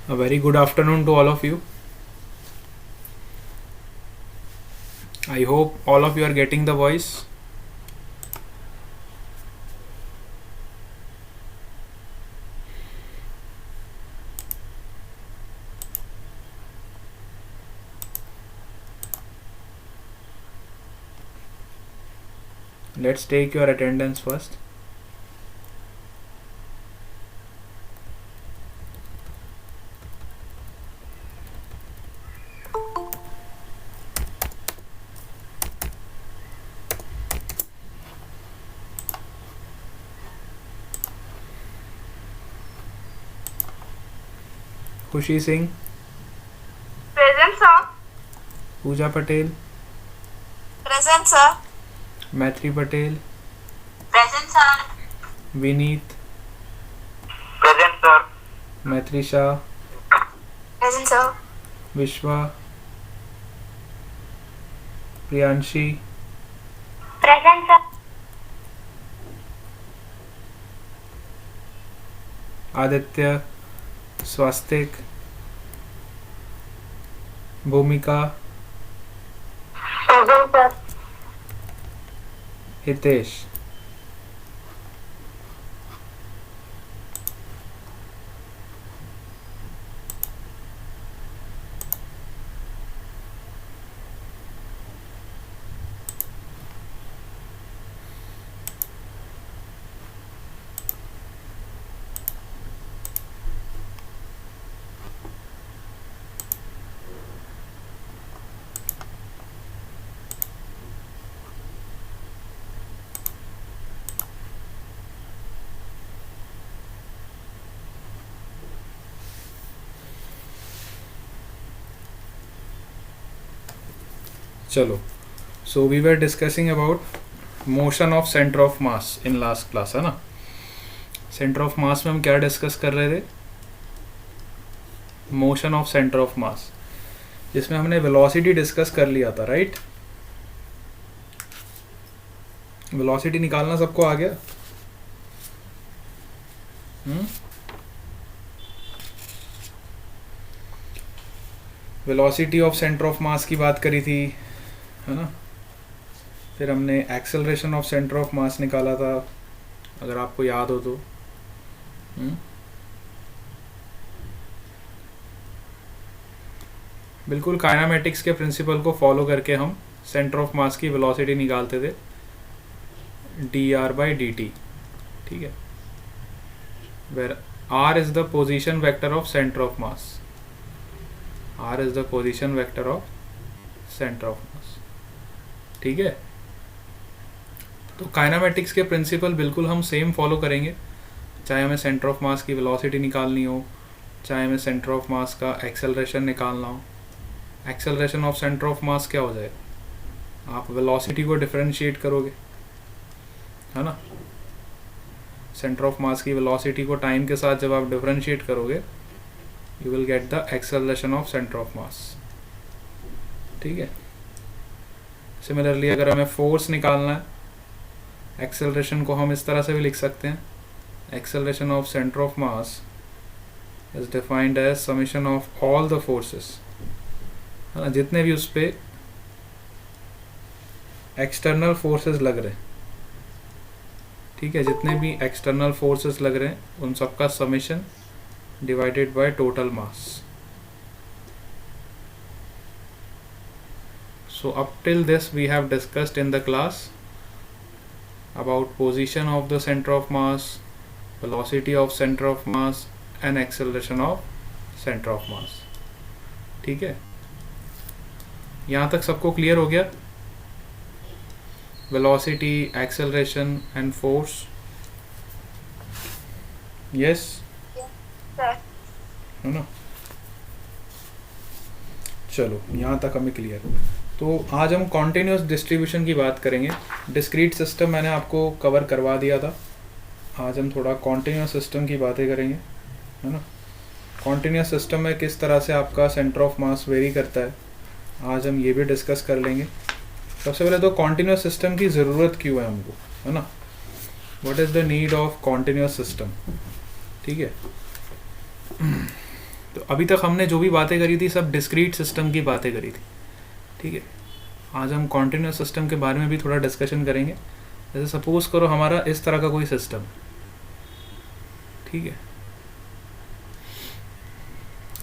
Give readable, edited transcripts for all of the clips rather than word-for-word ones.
A very good afternoon to all of you. I hope all of you are getting the voice. Let's take your attendance first. खुशी Singh, Present, sir. पूजा Patel, Present, sir. मैत्री Patel, Present, sir. Vineet, Present, sir. मैत्री Shah, Present, sir. विश्वा, Priyanshi, Present, sir. Aditya, स्वास्तिक, भूमिका, Present, sir. Hitesh. चलो, so we were discussing about motion of center of mass in last class, है ना. center of mass में हम क्या डिस्कस कर रहे थे? मोशन ऑफ सेंटर ऑफ मास, जिसमें हमने वेलोसिटी डिस्कस कर लिया था, राइट. वेलोसिटी निकालना सबको आ गया? वेलोसिटी ऑफ सेंटर ऑफ मास की बात करी थी, है ना. फिर हमने एक्सेलरेशन ऑफ सेंटर ऑफ मास निकाला था, अगर आपको याद हो तो. बिल्कुल काइनेमेटिक्स के प्रिंसिपल को फॉलो करके हम सेंटर ऑफ मास की वेलोसिटी निकालते थे, dr/dt. ठीक है, where r is the position vector of centre of mass. r is the position vector of centre of mass. ठीक है, तो काइनेमेटिक्स के प्रिंसिपल बिल्कुल हम सेम फॉलो करेंगे, चाहे हमें सेंटर ऑफ मास की वेलोसिटी निकालनी हो, चाहे हमें सेंटर ऑफ मास का एक्सेलरेशन निकालना हो. Acceleration of centre of mass क्या हो जाएगा? आप वेलोसिटी को डिफरेंशिएट करोगे, है ना. सेंटर ऑफ मास की वेलोसिटी को टाइम के साथ जब आप डिफरेंशिएट करोगे, you will get the acceleration of centre of mass. ठीक है. सिमिलरली अगर हमें फोर्स निकालना है, एक्सेलरेशन को हम इस तरह से भी लिख सकते हैं. Acceleration of centre of mass is defined as summation of all the forces, है ना, जितने भी उस पे एक्सटर्नल फोर्सेस लग रहे हैं. ठीक है, जितने भी एक्सटर्नल फोर्सेस लग रहे हैं उन सबका summation divided by total mass. So up till this we have discussed in the class about position of the center of mass, velocity of center of mass and acceleration of center of mass. ठीक है, यहाँ तक सबको clear हो गया? velocity, acceleration and force. Yes, Sir. है ना. चलो, यहाँ तक हमें क्लियर. तो आज हम कॉन्टिन्यूस डिस्ट्रीब्यूशन की बात करेंगे. डिस्क्रीट सिस्टम मैंने आपको कवर करवा दिया था. आज हम थोड़ा कॉन्टिन्यूस सिस्टम की बातें करेंगे, है ना. कॉन्टिन्यूस सिस्टम में किस तरह से आपका सेंटर ऑफ मास वेरी करता है, आज हम ये भी डिस्कस कर लेंगे. सबसे पहले तो कॉन्टिन्यूस सिस्टम की ज़रूरत क्यों है हमको, है ना. What is the need of continuous system. ठीक है, तो अभी तक हमने जो भी बातें करी थी सब डिस्क्रीट सिस्टम की बातें करी थी, ठीक है। आज हम कॉन्टिन्यूस सिस्टम के बारे में भी थोड़ा डिस्कशन करेंगे। जैसे सपोज करो हमारा इस तरह का कोई सिस्टम, ठीक है,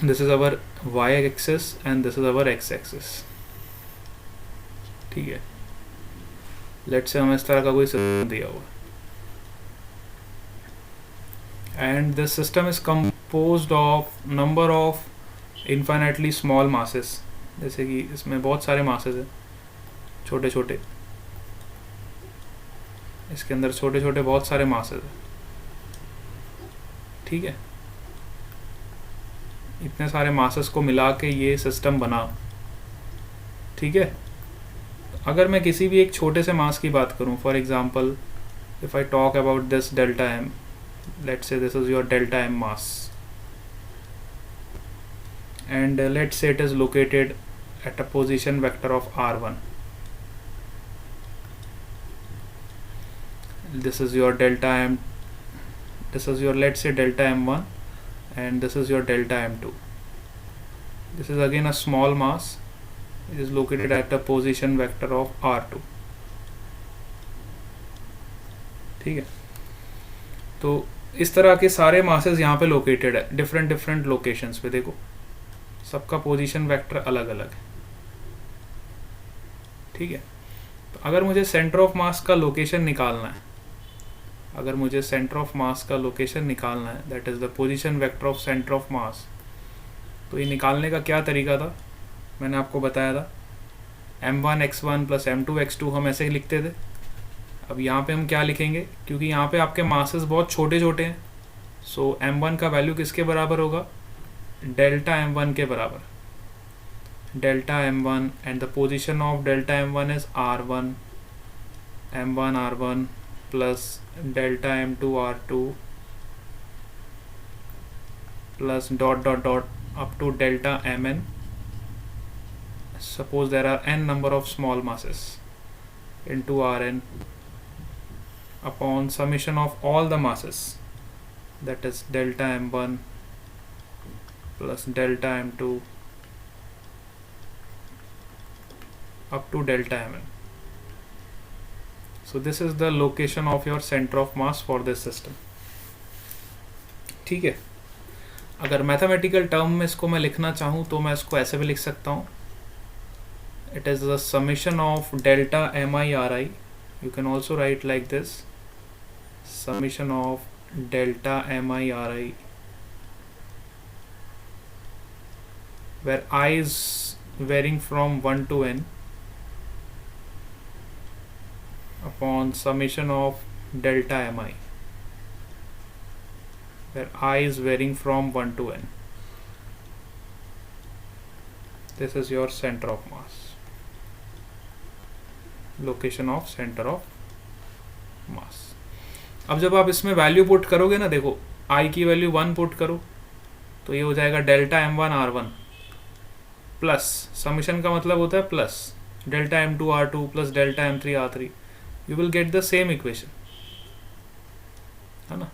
this is our y axis and this is our x axis, ठीक है। लेट्स से हमें इस तरह का कोई सिस्टम दिया हुआ and this system is composed of number of infinitely small masses, जैसे कि इसमें बहुत सारे मासेस हैं छोटे छोटे, इसके अंदर छोटे छोटे बहुत सारे मासेस हैं, ठीक है। इतने सारे मासेस को मिला के ये सिस्टम बना, ठीक है। अगर मैं किसी भी एक छोटे से मास की बात करूं, for example if I talk about this delta M, let's say this is your delta M mass and let's say it is located at a position vector of r1. This is your delta m, this is your, let's say, delta m1 and this is your delta m2. This is again a small mass, it is located at a position vector of r2, ठीक है। तो इस तरह के सारे masses यहाँ पे located है डिफरेंट डिफरेंट लोकेशंस पे, देखो सबका पोजीशन वेक्टर अलग अलग है, ठीक है। तो अगर मुझे सेंटर ऑफ मास का लोकेशन निकालना है, अगर मुझे सेंटर ऑफ मास का लोकेशन निकालना है, that is the position vector of centre of मास, तो ये निकालने का क्या तरीका था, मैंने आपको बताया था m1 x1 plus m2 x2 हम ऐसे ही लिखते थे। अब यहाँ पे हम क्या लिखेंगे, क्योंकि यहाँ पे आपके मासेस बहुत छोटे छोटे हैं, सो m1 का वैल्यू किसके बराबर होगा, डेल्टा m1 के बराबर, delta m1 and the position of delta m1 is r1 m1 r1 plus delta m2 r2 plus dot dot dot up to delta mn. Suppose there are n number of small masses into Rn upon summation of all the masses, that is delta m1 plus delta m2 up to delta mn. So this is the location of your center of mass for this system, ठीक है। अगर mathematical term में इसको मैं लिखना चाहूँ तो मैं इसको ऐसे भी लिख सकता हूँ, it is the summation of delta mi ri, you can also write like this, summation of delta mi ri, where I is varying from 1 to n upon summation of delta mi, where I is varying from 1 to n. This is your center of mass, location of center of mass. अब जब आप इसमें value put करोगे ना, देखो I की value 1 put करो तो ये हो जाएगा delta m1 r1 plus, summation का मतलब होता है plus, delta m2 r2 plus delta m3 r3, you will get the same equation, है ना।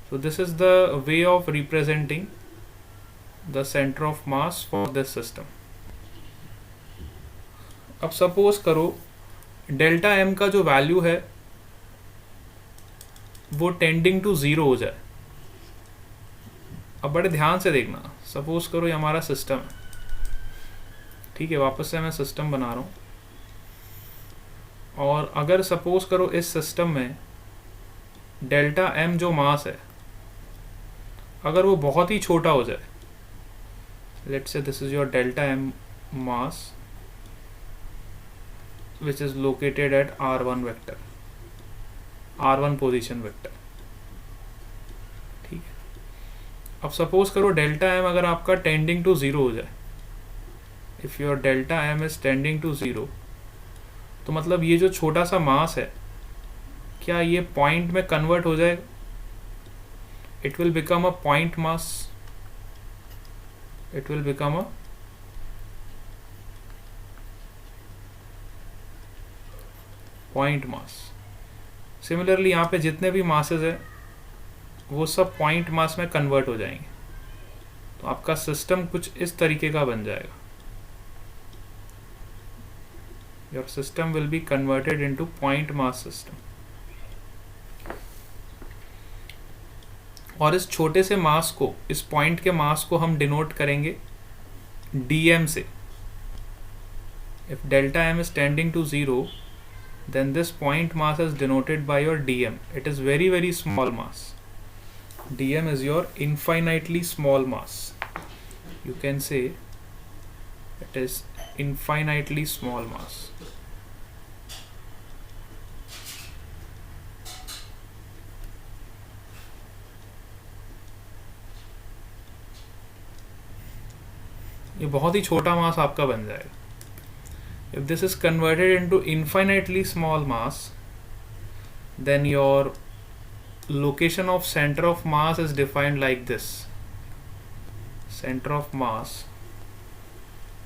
So this is the way of representing the center of mass for this system. अब suppose करो delta m का जो value है वो tending to 0 हो जाए। अब बड़े ध्यान से देखना, सपोज करो ये हमारा सिस्टम है, ठीक है, वापस से मैं सिस्टम बना रहा हूँ, और अगर सपोज करो इस सिस्टम में डेल्टा m जो मास है अगर वो बहुत ही छोटा हो जाए, let's say this is your delta m mass which is located at r1 vector, r1 position vector, ठीक है। अब सपोज करो डेल्टा m अगर आपका टेंडिंग टू 0 हो जाए, if your delta m is tending to 0, तो मतलब ये जो छोटा सा मास है क्या ये पॉइंट में कन्वर्ट हो जाएगा, it will become a point mass, it will become a point mass. Similarly यहाँ पे जितने भी masses है वो सब point mass में convert हो जाएंगे, तो आपका सिस्टम कुछ इस तरीके का बन जाएगा. Your system will be converted into point mass system. और इस छोटे से मास को, इस पॉइंट के मास को हम डिनोट करेंगे dm से. If delta m is tending to 0, then this point mass is denoted by your dm. It is very very small mass. dm is your infinitely small mass. You can say it is infinitely small mass. ये बहुत ही छोटा मास आपका बन जाएगा. If this is converted into infinitely small mass, then your location of center of mass is defined like this. Center of mass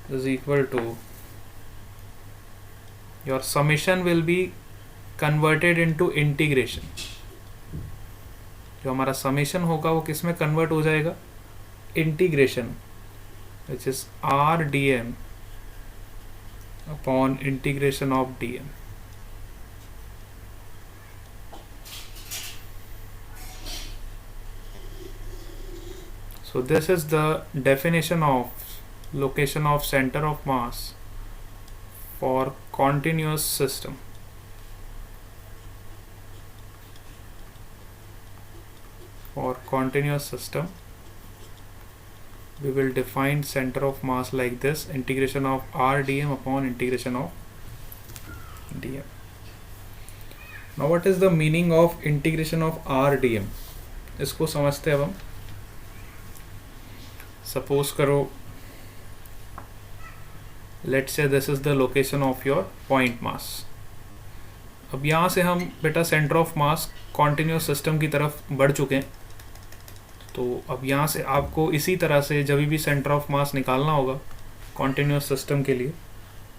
is equal to, your summation will be converted into integration. जो हमारा summation होगा वो किस में convert हो जाएगा? Integration, which is r dm upon integration of dm. So this is the definition of location of center of mass for continuous system. For continuous system, we will define center of mass like this: integration of r dm upon integration of dm. Now what is the meaning of integration of r dm? इसको समझते हैं अब हम. Suppose करो, let's say this is the location of your point mass. अब यहाँ से हम बेटा centre of mass continuous system की तरफ बढ़ चुके हैं. तो अब यहाँ से आपको इसी तरह से जब भी सेंटर ऑफ मास निकालना होगा कॉन्टिन्यूस सिस्टम के लिए,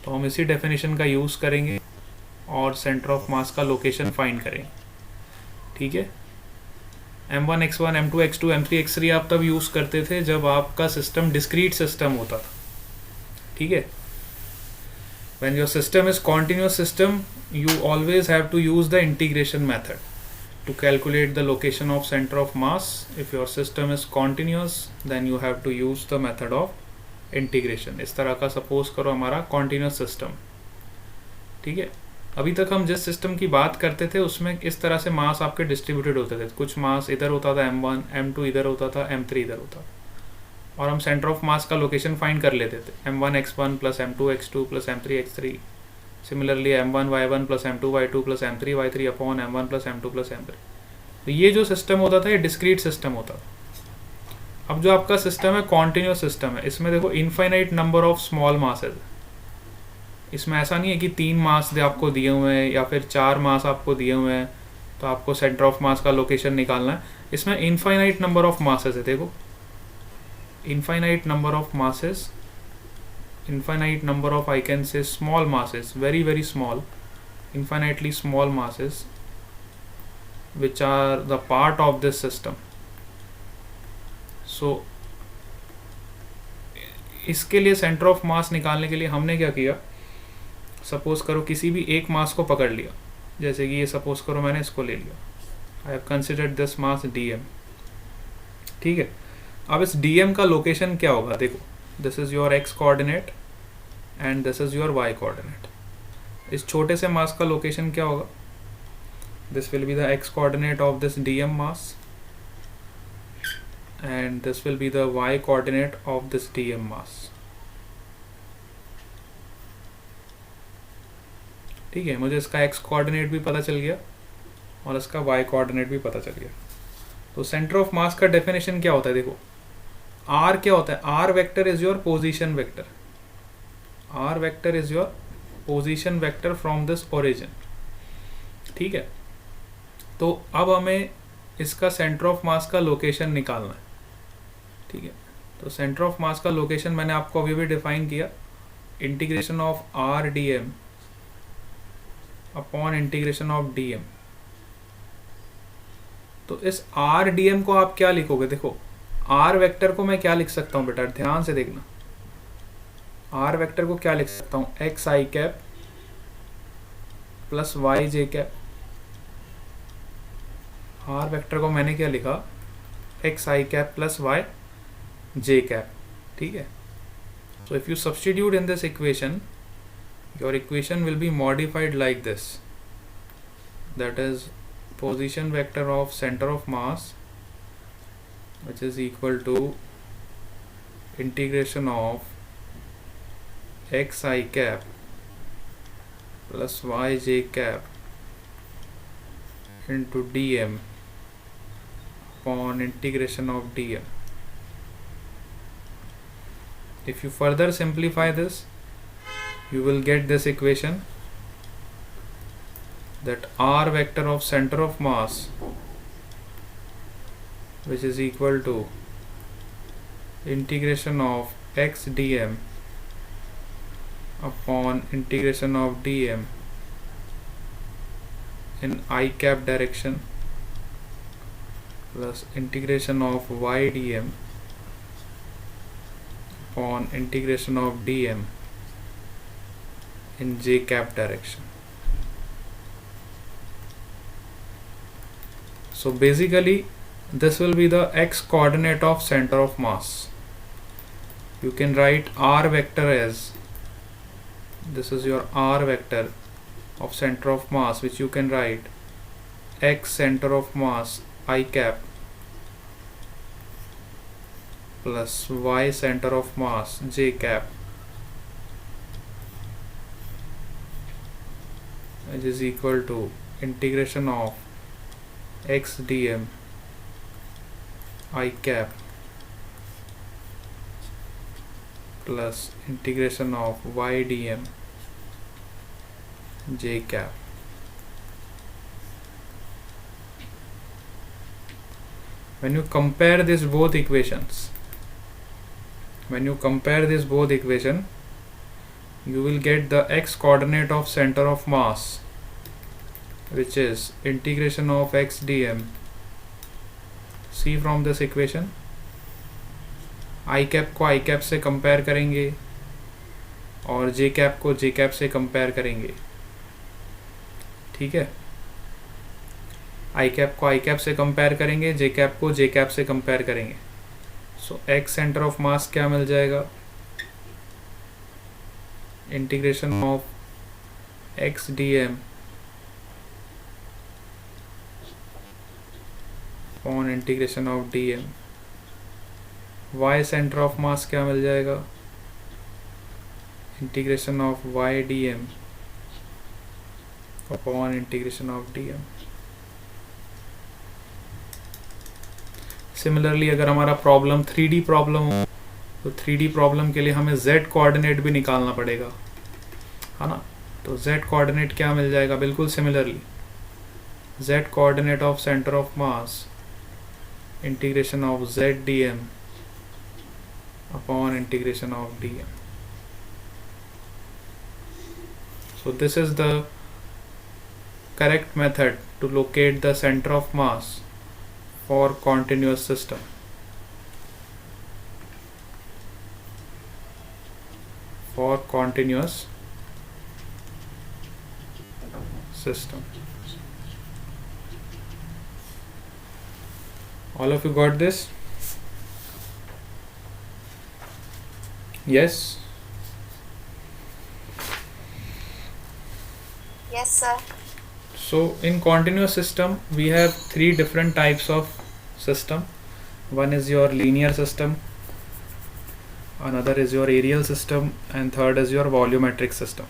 तो हम इसी डेफिनेशन का यूज़ करेंगे और सेंटर ऑफ मास का लोकेशन फाइंड करेंगे. ठीक है. m1 x1 m2 x2 m3 x3 आप तब यूज़ करते थे जब आपका सिस्टम डिस्क्रीट सिस्टम होता था. ठीक है. When your system is continuous system, you always have to use the integration method to calculate the location of center of mass. If your system is continuous, then you have to use the method of integration. इस तरह का suppose करो हमारा continuous system. ठीक है. अभी तक हम जिस सिस्टम की बात करते थे उसमें इस तरह से मास आपके डिस्ट्रीब्यूटेड होते थे. कुछ मास इधर होता था m1, m2 इधर होता था, m3 इधर होता, और हम सेंटर ऑफ मास का लोकेशन फाइंड कर लेते थे. m1 x1 plus m2 x2 plus m3 x3. Similarly m1 y1 plus m2 y2 plus m3 y3 upon m1 plus m2 plus m3. तो ये जो सिस्टम होता था ये डिस्क्रीट सिस्टम होता था. अब जो आपका सिस्टम है कॉन्टिन्यूस सिस्टम है, इसमें देखो infinite number of small masses. इसमें ऐसा नहीं है कि 3 मास आपको दिए हुए हैं या फिर 4 मास आपको दिए हुए हैं तो आपको सेंटर ऑफ मास का लोकेशन निकालना है. इसमें इनफाइनाइट नंबर ऑफ मासेज है. देखो, infinite number of masses, infinite number of, I can say, small masses, very very small, infinitely small masses which are the part of this system. So इसके लिए centre of मास निकालने के लिए हमने क्या किया, सपोज करो किसी भी एक मास को पकड़ लिया. जैसे कि ये सपोज करो मैंने इसको ले लिया. I have considered this mass dm. ठीक है. अब इस dm का लोकेशन क्या होगा? देखो, this is your x coordinate and this is your y coordinate. इस छोटे से मास का लोकेशन क्या होगा? This will be the x coordinate of this dm mass and this will be the y coordinate of this dm मास. ठीक है. मुझे इसका x कोऑर्डिनेट भी पता चल गया और इसका y कोऑर्डिनेट भी पता चल गया. तो सेंटर ऑफ मास का डेफिनेशन क्या होता है? देखो, r क्या होता है? r vector is your position vector. r vector is your position vector from this origin. ठीक है. तो अब हमें इसका सेंटर ऑफ मास का लोकेशन निकालना है. ठीक है. तो सेंटर ऑफ मास का लोकेशन मैंने आपको अभी भी डिफाइन किया, integration of r dm upon integration of dm. तो इस r dm को आप क्या लिखोगे? देखो, आर वेक्टर को मैं क्या लिख सकता हूँ बेटा, ध्यान से देखना, आर वेक्टर को क्या लिख सकता हूँ, X I cap plus Y J cap. R vector को मैंने क्या लिखा, X I cap plus Y J cap, ठीक है। So if you substitute in this equation, your equation will be modified like this, that is position vector of center of mass, which is equal to integration of x I cap plus y j cap into dm upon integration of dm. If you further simplify this, you will get this equation, that r vector of center of mass, which is equal to integration of x dm upon integration of dm in I cap direction plus integration of y dm upon integration of dm in j cap direction. So basically this will be the x coordinate of center of mass. You can write r vector as, this is your r vector of center of mass, which you can write x center of mass I cap plus y center of mass j cap, which is equal to integration of x dm I cap plus integration of y dm j cap. When you compare these both equations, you will get the x coordinate of center of mass, which is integration of x dm. See from this equation, I cap को I cap से compare करेंगे और j cap को j cap से compare करेंगे, ठीक है। I cap को I cap से कंपेयर करेंगे, j cap को j cap से कंपेयर करेंगे। सो x सेंटर ऑफ मास क्या मिल जाएगा, integration of x dm on integration of dm। y centre of mass क्या मिल जाएगा, integration of y dm upon integration of dm। Similarly अगर हमारा प्रॉब्लम 3D प्रॉब्लम हो तो 3D प्रॉब्लम के लिए हमें z कोऑर्डिनेट भी निकालना पड़ेगा, है ना। तो z कोऑर्डिनेट क्या मिल जाएगा, बिल्कुल similarly z coordinate of centre of mass integration of z dm upon integration of dm. So this is the correct method to locate the center of mass for continuous system. For continuous system. All of you got this? Yes. Yes, sir. So in continuous system we have three different types of system. One is your linear system, another is your aerial system, and third is your volumetric system.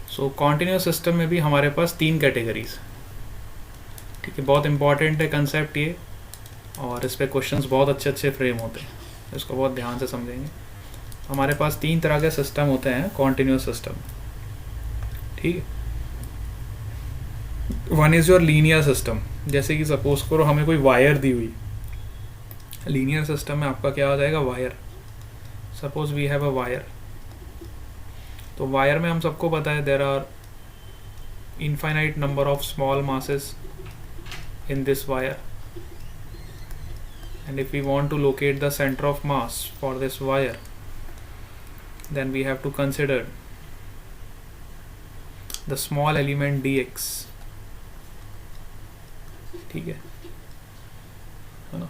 So continuous system में भी हमारे पास तीन categories, ठीक है। बहुत important है concept ये, और इस पे क्वेश्चंस बहुत अच्छे फ्रेम होते हैं, इसको बहुत ध्यान से समझेंगे। हमारे पास तीन तरह के सिस्टम होते हैं कॉन्टिन्यूस सिस्टम, ठीक है। One is your linear system, जैसे कि सपोज करो हमें कोई वायर दी हुई, लीनियर सिस्टम में आपका क्या आ जाएगा, wire. Suppose we have a wire, तो वायर में हम सबको पता है there are infinite number of small masses in this wire, and if we want to locate the center of mass for this wire, then we have to consider the small element dx. ठीक है ना?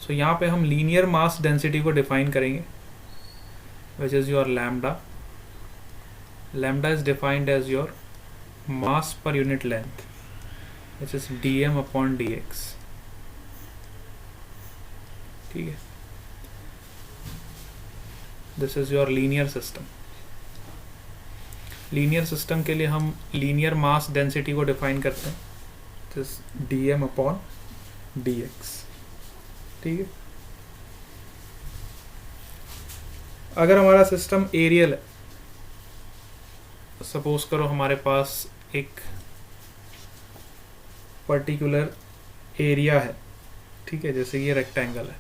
So यहाँ पे हम linear mass density को define करेंगे, which is your lambda. Lambda is defined as your mass per unit length, which is dm upon dx. ठीक है, this is your linear system. Linear system के लिए हम लीनियर मास डेंसिटी को define करते हैं, दिस dm अपॉन dx. ठीक है, अगर हमारा सिस्टम एरियल है, सपोज करो हमारे पास एक पर्टिकुलर एरिया है, ठीक है, जैसे ये रेक्टेंगल है.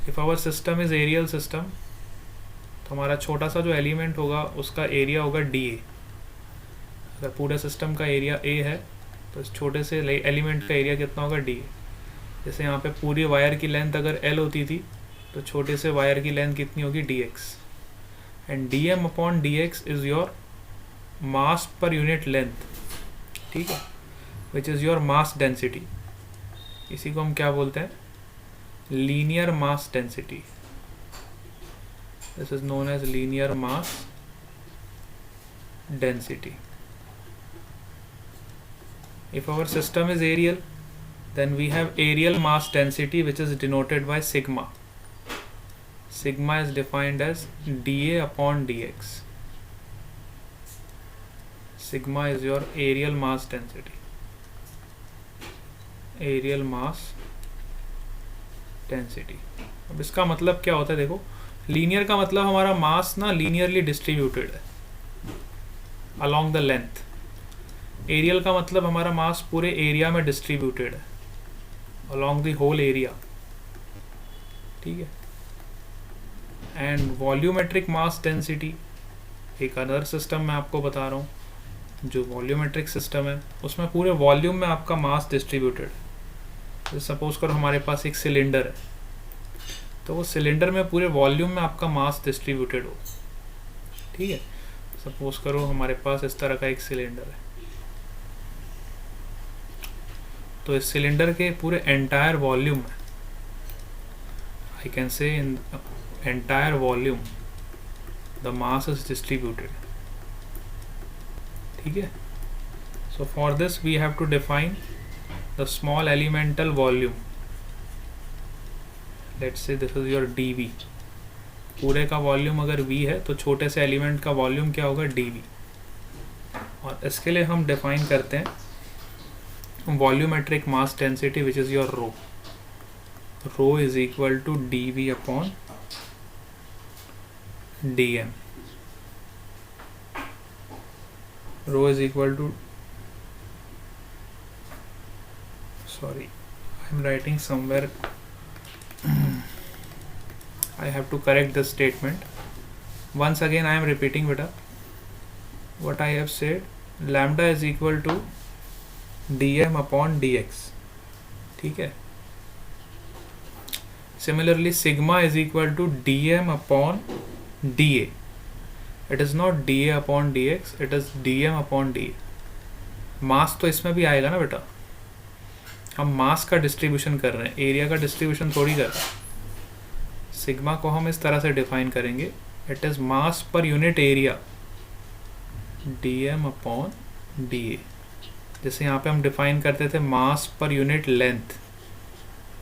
If our system is areal system, तो हमारा छोटा सा जो एलिमेंट होगा उसका एरिया होगा dA. अगर पूरे सिस्टम का एरिया A है तो इस छोटे से एलिमेंट का एरिया कितना होगा dA. जैसे यहाँ पे पूरी वायर की लेंथ अगर L होती थी तो छोटे से वायर की लेंथ कितनी होगी dx. And dm upon dx is your mass per unit length. ठीक है, which is your mass density. इसी को हम क्या बोलते हैं, linear mass density. This is known as linear mass density. If our system is aerial, then we have aerial mass density, which is denoted by sigma. Sigma is defined as dA upon dx. Sigma is your aerial mass density. Aerial mass density. अब इसका मतलब क्या होता है, देखो, linear का मतलब हमारा मास ना लीनियरली डिस्ट्रीब्यूटेड है along the length. एरियल का मतलब हमारा मास पूरे एरिया में डिस्ट्रीब्यूटेड है along the whole area. ठीक है, एंड वॉल्यूमेट्रिक मास डेंसिटी एक अदर सिस्टम मैं आपको बता रहा हूँ. जो वॉल्यूमेट्रिक सिस्टम है उसमें पूरे वॉल्यूम में आपका मास डिस्ट्रीब्यूटेड है. तो सपोज करो हमारे पास एक सिलेंडर है, तो वो सिलेंडर में पूरे वॉल्यूम में आपका मास डिस्ट्रीब्यूटेड हो. ठीक है, सपोज करो हमारे पास इस तरह का एक सिलेंडर है, तो इस सिलेंडर के पूरे एंटायर वॉल्यूम में, I can say in entire volume the mass is distributed. ठीक है, so for this we have to define the small elemental volume. Let's say this is your dV. पूरे का वॉल्यूम अगर V है तो छोटे से एलिमेंट का वॉल्यूम क्या होगा, dV. और इसके लिए हम डिफाइन करते हैं volumetric mass density, which is your rho. Rho is equal to dV upon dm. Rho is equal to, sorry, I am writing somewhere, I have to correct this statement. Once again I am repeating what I have said. Lambda is equal to dm upon dx. ठीक है, similarly sigma is equal to dm upon dA. It is not dA upon dx, it is dm upon dA. मास तो इसमें भी आएगा ना बेटा, हम मास का डिस्ट्रीब्यूशन कर रहे हैं, एरिया का डिस्ट्रीब्यूशन थोड़ी कर रहे हैं. सिग्मा को हम इस तरह से डिफाइन करेंगे, it is mass per unit area dm upon dA. जैसे यहाँ पे हम डिफाइन करते थे mass per unit length,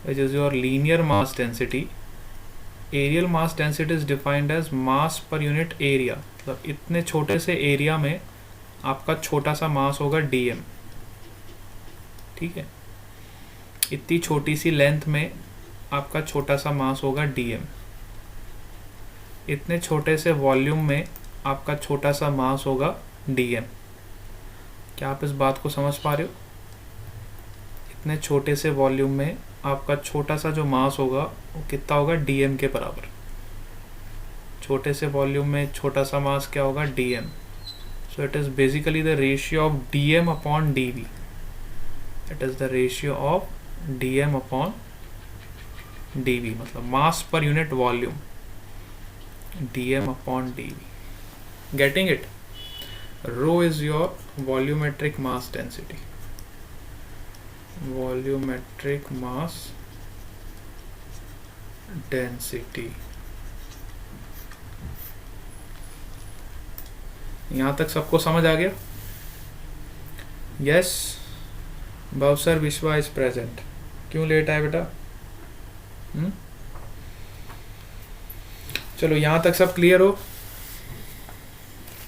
which is your linear mass density. Areal mass density is defined as mass per unit area. मतलब इतने छोटे से एरिया में आपका छोटा सा मास होगा dm. ठीक है, इतनी छोटी सी लेंथ में आपका छोटा सा मास होगा dm. इतने छोटे से वॉल्यूम में आपका छोटा सा मास होगा dm. क्या आप इस बात को समझ पा रहे हो? इतने छोटे से वॉल्यूम में आपका छोटा सा जो मास होगा वो कितना होगा, dm के बराबर. छोटे से वॉल्यूम में छोटा सा मास क्या होगा, dm. So it is basically the ratio of dm upon dv. It is the ratio of dm upon dv, मतलब mass per unit volume, dm upon dv. Getting it? Rho is your volumetric mass density. Volumetric mass density. यहाँ तक सबको समझ आ गया? Yes, bouncer विश्वा is present. क्यों late आए बेटा? चलो यहाँ तक सब क्लियर हो?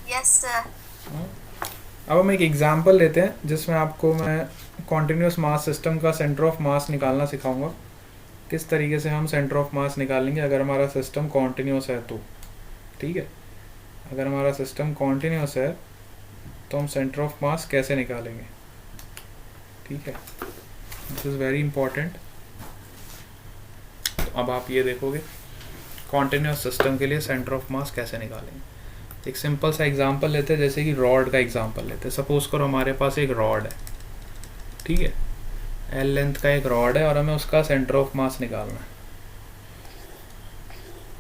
Yes sir. अब हम एक एग्जांपल लेते हैं जिसमें आपको मैं कॉन्टिन्यूस मास सिस्टम का सेंटर ऑफ मास निकालना सिखाऊंगा. किस तरीके से हम सेंटर ऑफ मास निकालेंगे अगर हमारा सिस्टम कॉन्टिन्यूस है तो. ठीक है, अगर हमारा सिस्टम कॉन्टिन्यूस है तो हम सेंटर ऑफ मास कैसे निकालेंगे. ठीक है, दिस इज़ वेरी इंपॉर्टेंट. तो अब आप ये देखोगे कॉन्टिन्यूस सिस्टम के लिए सेंटर ऑफ मास कैसे निकालेंगे. एक सिंपल सा एग्जांपल लेते हैं, जैसे कि रॉड का एग्जांपल लेते हैं. सपोज करो हमारे पास एक रॉड है. ठीक है, एल लेंथ का एक रॉड है और हमें उसका सेंटर ऑफ मास निकालना है.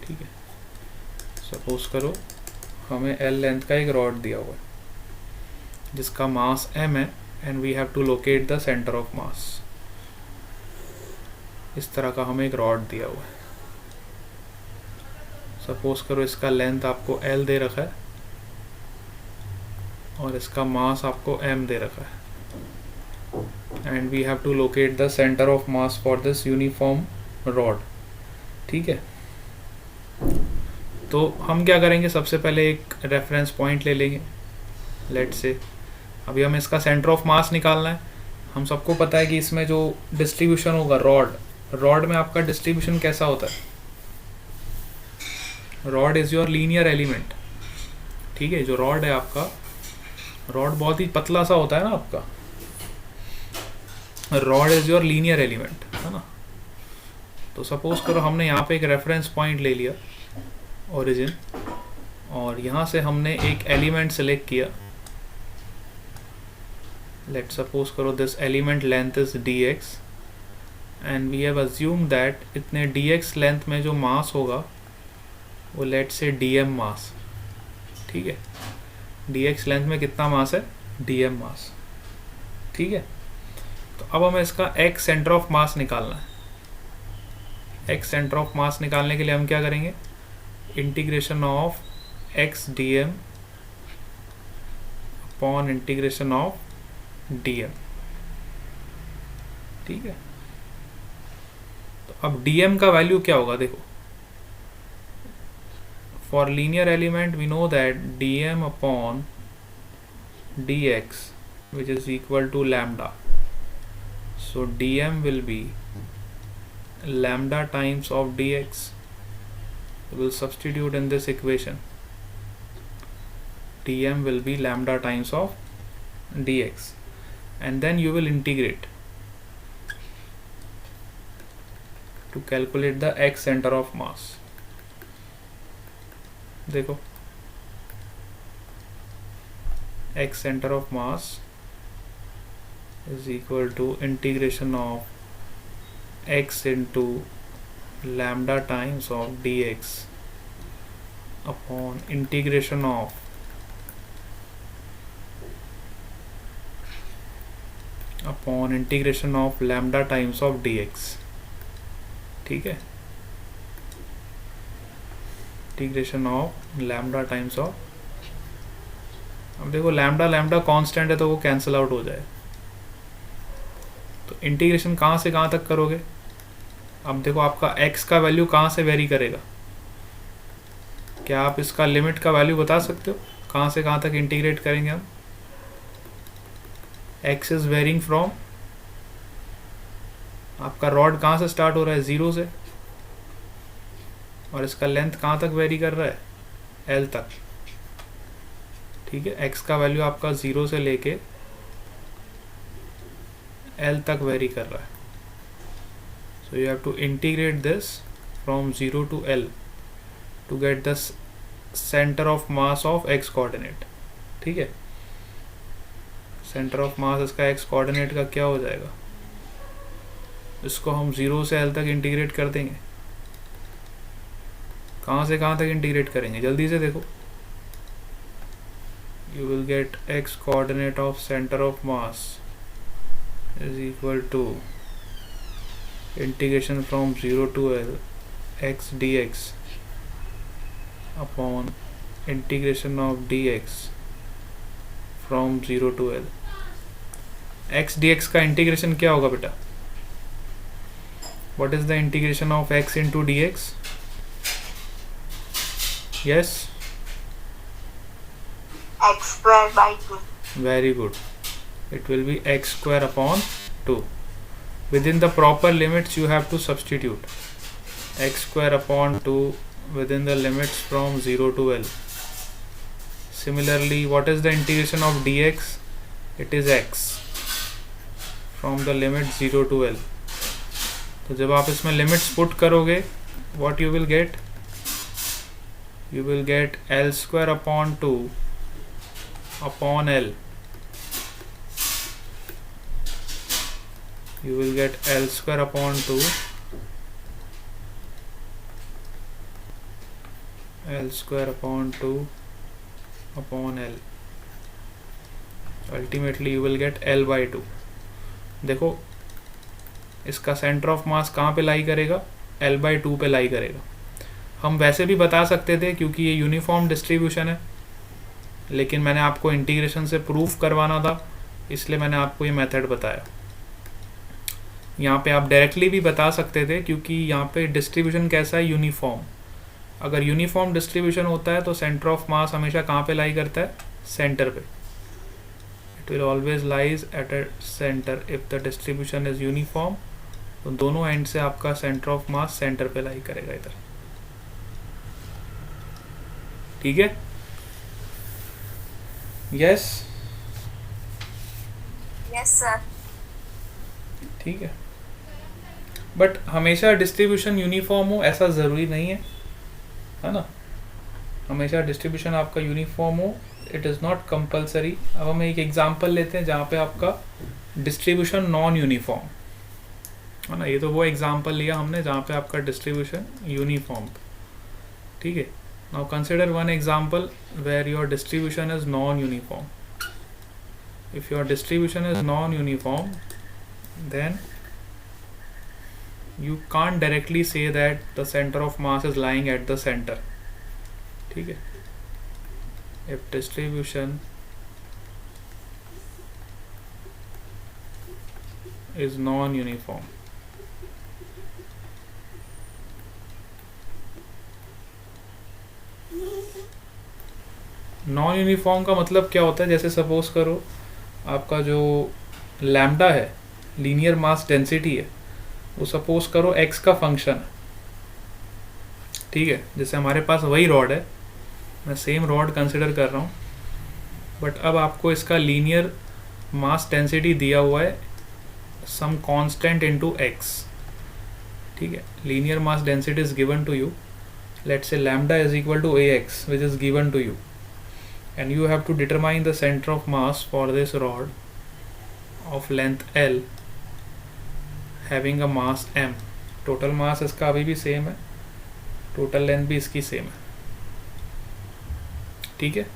ठीक है, सपोज करो हमें एल लेंथ का एक रॉड दिया हुआ है जिसका मास m है and we have to locate the centre of mass. इस तरह का हमें एक रॉड दिया हुआ है. सपोज करो इसका लेंथ आपको l दे रखा है और इसका मास आपको m दे रखा है and we have to locate the centre of mass for this uniform rod. ठीक है, तो हम क्या करेंगे, सबसे पहले एक रेफरेंस पॉइंट ले लेंगे. लेट्स से अभी हमें इसका सेंटर ऑफ मास निकालना है. हम सबको पता है कि इसमें जो डिस्ट्रीब्यूशन होगा रॉड में आपका डिस्ट्रीब्यूशन कैसा होता है. Rod is your linear element. ठीक है, जो रॉड है आपका, रॉड बहुत ही पतला सा होता है ना आपका. Rod is your linear element, है ना. तो सपोज करो हमने यहाँ पे एक रेफरेंस पॉइंट ले लिया ओरिजिन और यहाँ से हमने एक एलिमेंट सेलेक्ट किया. लेट सपोज करो this element length is dx and we have assume that इतने dx लेंथ में जो मास होगा वो लेट से dm मास. ठीक है, dx लेंथ में कितना मास है, dm मास. ठीक है, तो अब हमें इसका x सेंटर ऑफ मास निकालना है. x सेंटर ऑफ मास निकालने के लिए हम क्या करेंगे, integration of x dm upon integration of dm. ठीक है, तो अब dm का वैल्यू क्या होगा, देखो for linear element we know that dm upon dx which is equal to lambda. So dm will be lambda times of dx. We'll substitute in this equation. dm will be lambda times of dx and then you will integrate to calculate the x center of mass. देखो x center of mass is equal to integration of x into lambda times of dx upon integration of lambda times of dx. ठीक है, integration of lambda times of, अब देखो lambda constant है तो वो cancel out हो जाए. तो इंटीग्रेशन कहाँ से कहाँ तक करोगे. अब देखो आपका x का वैल्यू कहाँ से वेरी करेगा, क्या आप इसका लिमिट का वैल्यू बता सकते हो, कहाँ से कहाँ तक इंटीग्रेट करेंगे हम. x इज वेरिंग फ्रॉम, आपका रॉड कहाँ से स्टार्ट हो रहा है, 0 से, और इसका लेंथ कहाँ तक वेरी कर रहा है, l तक. ठीक है, x का वैल्यू आपका 0 से लेके l तक वेरी कर रहा है. So you have to integrate this from 0 to l to get the centre of mass of x coordinate. ठीक है, सेंटर ऑफ मास इसका x कोऑर्डिनेट का क्या हो जाएगा, इसको हम 0 से L तक इंटीग्रेट कर देंगे। कहाँ से कहाँ तक इंटीग्रेट करेंगे, जल्दी से देखो। You will get x coordinate of center of mass is equal to integration from 0 to L x dx upon integration of dx from 0 to L। x dx का इंटीग्रेशन क्या होगा बेटा? What is the integration of x into dx? Yes, x square by 2. very good. It will be x square upon 2. Within the proper limits you have to substitute x square upon 2 within the limits from 0 to L. Similarly, what is the integration of dx? It is x from the limit 0 to L. तो जब आप इसमें limits put करोगे, what you will get? You will get L square upon 2 upon L. You will get L square upon 2 L square upon 2 upon L. Ultimately you will get L by 2. देखो इसका centre of मास कहाँ पे lie करेगा? L by 2 पे lie करेगा। हम वैसे भी बता सकते थे क्योंकि ये यूनिफॉर्म डिस्ट्रीब्यूशन है, लेकिन मैंने आपको इंटीग्रेशन से प्रूफ करवाना था, इसलिए मैंने आपको ये मेथड बताया। यहाँ पे आप डायरेक्टली भी बता सकते थे क्योंकि यहाँ पे डिस्ट्रीब्यूशन कैसा है? यूनिफॉर्म। अगर यूनिफॉर्म डिस्ट्रीब्यूशन होता है तो सेंटर ऑफ मास हमेशा कहाँ पे लाई करता है? सेंटर पे। It will always lies at a centre if the distribution is uniform. तो दोनों एंड से आपका सेंटर ऑफ मास सेंटर पे लाई करेगा इधर। ठीक है? Yes, Yes sir. ठीक है। बट हमेशा डिस्ट्रीब्यूशन यूनिफॉर्म हो ऐसा ज़रूरी नहीं है ना? हमेशा डिस्ट्रीब्यूशन आपका यूनिफॉर्म हो, इट इज़ नॉट कंपलसरी। अब हम एक एग्जांपल लेते हैं जहाँ पे आपका डिस्ट्रीब्यूशन नॉन यूनिफॉर्म है ना। ये तो वो एग्जांपल लिया हमने जहाँ पे आपका डिस्ट्रीब्यूशन यूनिफॉर्म। ठीक है। Now consider one example where your distribution is non uniform. If your distribution is non-uniform, then you can't directly say that the center of mass is lying at the center. ठीक है? If distribution is non-uniform, non uniform का मतलब क्या होता है? जैसे suppose करो आपका जो लैम्डा है, लीनियर मास डेंसिटी है, वो सपोज करो x का फंक्शन है। ठीक है? जैसे हमारे पास वही रॉड है, मैं सेम रॉड कंसिडर कर रहा हूँ, बट अब आपको इसका लीनियर मास डेंसिटी दिया हुआ है सम कांस्टेंट इनटू x। ठीक है? Linear mass density is given to you, let's say lambda is equal to ax which is given to you, and you have to determine the center of mass for this rod of length L having a mass m। total mass इसका अभी भी same है, total length भी इसकी same है। ठीक है?